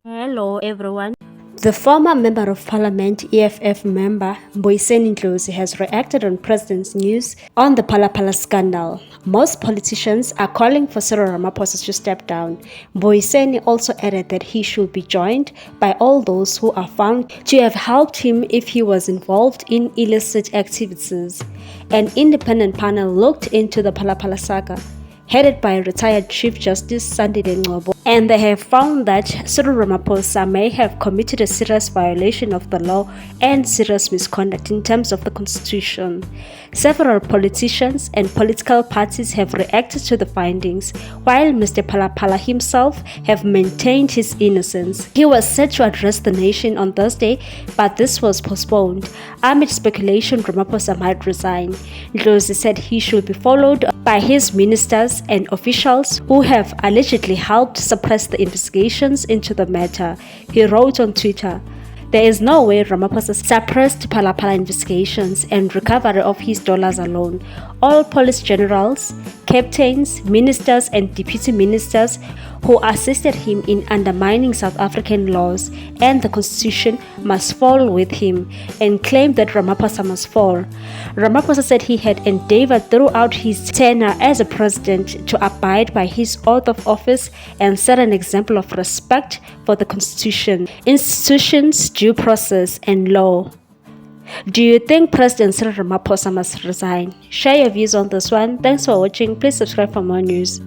Hello everyone. The former Member of Parliament EFF member Mbuyseni Ndlozi has reacted on President's news on the Phala scandal. Most politicians are calling for Cyril Ramaphosa to step down. Mbuyseni also added that he should be joined by all those who are found to have helped him if he was involved in illicit activities. An independent panel looked into the Phala saga, headed by retired Chief Justice Sandile Ngcobo, and they have found that Cyril Ramaphosa may have committed a serious violation of the law and serious misconduct in terms of the constitution. Several politicians and political parties have reacted to the findings, while Mr. Phala himself have maintained his innocence. He was set to address the nation on Thursday, but this was postponed amid speculation Ramaphosa might resign. Ndlozi said he should be followed by his ministers and officials who have allegedly helped suppress the investigations into the matter. He wrote on Twitter, "There is no way Ramaphosa suppressed Phala investigations and recovery of his dollars alone. All police generals, captains, ministers and deputy ministers who assisted him in undermining South African laws and the constitution must fall with him," and claimed that Ramaphosa must fall. Ramaphosa said he had endeavored throughout his tenure as a president to abide by his oath of office and set an example of respect for the constitution, institutions, due process and law. Do you think President Cyril Ramaphosa must resign? Share your views on this one. Thanks for watching. Please subscribe for more news.